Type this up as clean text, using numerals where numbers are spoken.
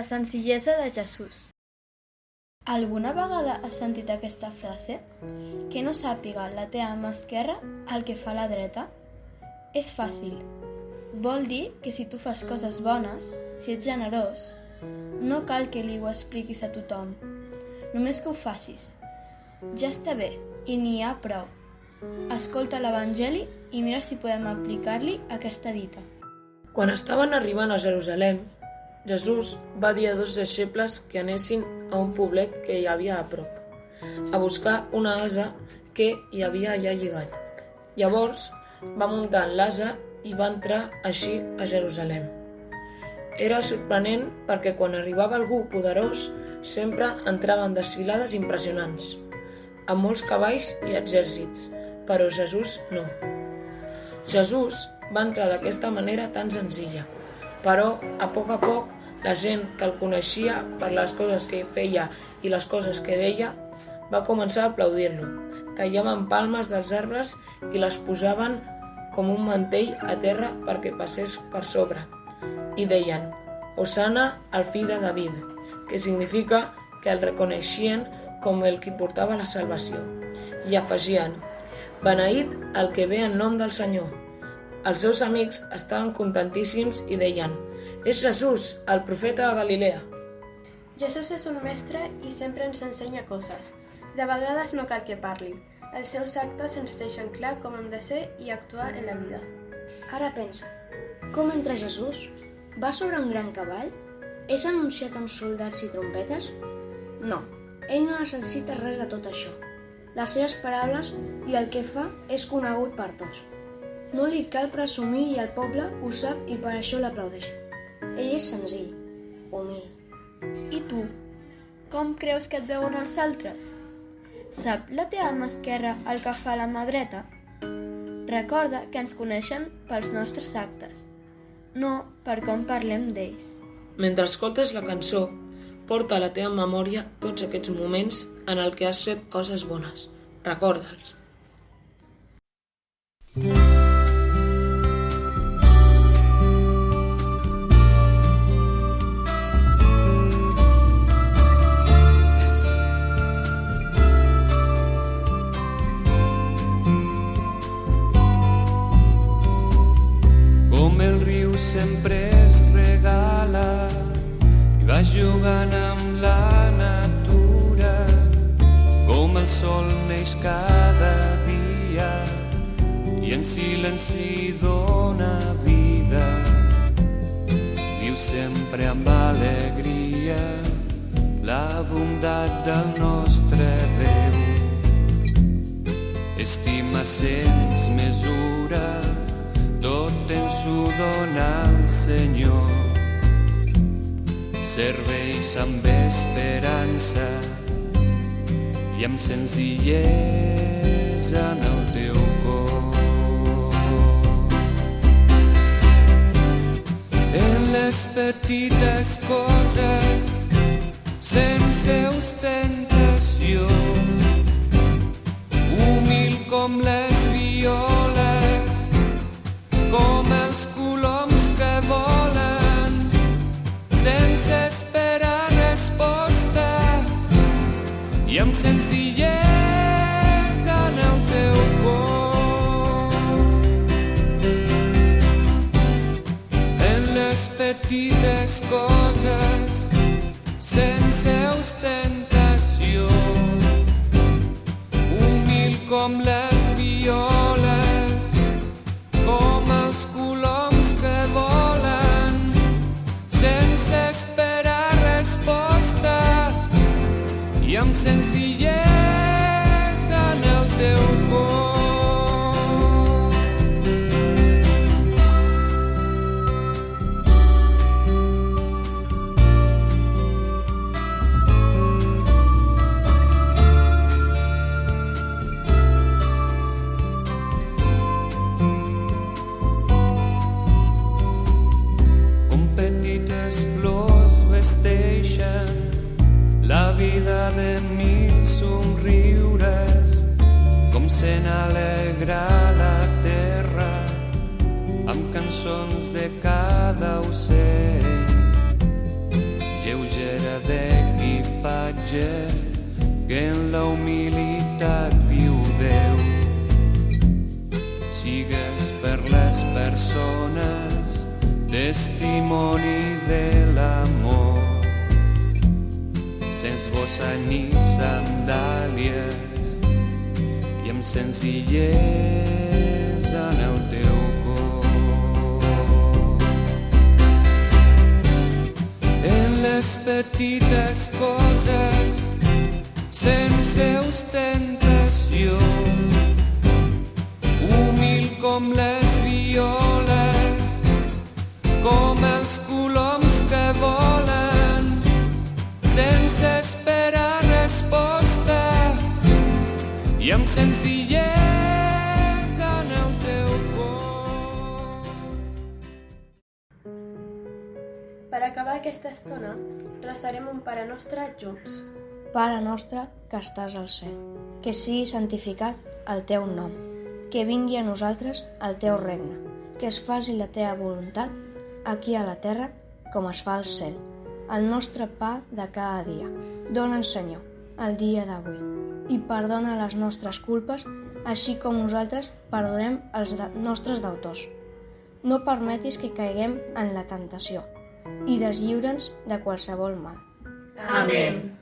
la senzillesa de Jesús. Alguna vegada has sentit aquesta frase? Que no sàpiga la teva mà esquerra el que fa la dreta? És fàcil. Vol dir que si tu fas coses bones, si ets generós, no cal que li ho expliquis a tothom. Només que ho facis. Ja està bé, i n'hi ha prou. Escolta l'Evangeli i mira si podem aplicar-li aquesta dita. Quan estaven arribant a Jerusalem, Jesús va dir a 2 deixebles que anessin a un poblet que hi havia a prop, a buscar una ase que hi havia allà lligat. Llavors va muntar en l'ase i va entrar així a Jerusalem. Era sorprenent perquè quan arribava algú poderós sempre entrava en desfilades impressionants, amb molts cavalls i exèrcits, però Jesús no. Jesús va entrar d'aquesta manera tan senzilla, però a poc la gent que el coneixia per les coses que feia i les coses que deia va començar a aplaudir-lo. Tallaven palmes dels arbres i les posaven com un mantell a terra perquè passés per sobre. I deien, Hosana al fill de David, que significa que el reconeixien com el qui portava la salvació. I afegien, beneït el que ve en nom del Senyor. Els seus amics estaven contentíssims i deien, és Jesús, el profeta de Galilea. Jesús és un mestre i sempre ens ensenya coses. De vegades no cal que parli. Els seus actes ens deixen clar com hem de ser i actuar en la vida. Ara pensa, com entra Jesús? Va sobre un gran cavall? És anunciat amb soldats i trompetes? No, ell no necessita res de tot això. Les seves paraules i el que fa és conegut per tots. No li cal presumir i el poble ho sap i per això l'aplaudeix. Ell és senzill, humil. I tu? Com creus que et veuen els altres? Sap la teva mà esquerra el que fa la mà dreta? Recorda que ens coneixen pels nostres actes, no per com parlem d'ells. Mentre escoltes la cançó, porta a la teva memòria tots aquests moments en el que has fet coses bones. Recorda'ls. Com el riu sempre es regala i va jugant amb la natura, com el sol neix cada dia i en silenci dona vida. Viu sempre amb alegria la bondat del nostre Déu. Estima sense mesura, tot ens ho dona el Senyor. Serveix amb esperança i amb senzillesa en el teu cor. En les petites coses, sense ostentació, humil com les violes, com els coloms que volen, sense esperar resposta i amb senzillesa en el teu cor. En les petites coses, sense ostentació, humil com les violes, com els coloms que volen, sense esperar resposta i amb senzillesa en el teu cor. La vida de mil somriures, com sent alegrar la terra amb cançons de cada ocell. lleugera d'equipatge, que en la humilitat viu Déu. Sigues per les persones testimoni de l'amor, sense bossa ni sandàlies i amb senzillesa en el teu cor. En les petites coses, sense ostentació, humil com les violes, com els coloms que volen, sense esperar resposta i amb senzillesa en el teu cor. Per acabar aquesta estona, resarem un Pare Nostre junts. Pare nostre que estàs al cel, que sigui santificat el teu nom, que vingui a nosaltres el teu regne, que es faci la teva voluntat aquí a la terra com es fa al cel. El nostre pa de cada dia. Dóna'ns, Senyor, el dia d'avui, i perdona les nostres culpes, així com nosaltres perdonem els nostres deutors. No permetis que caiguem en la tentació i deslliura'ns de qualsevol mal. Amén.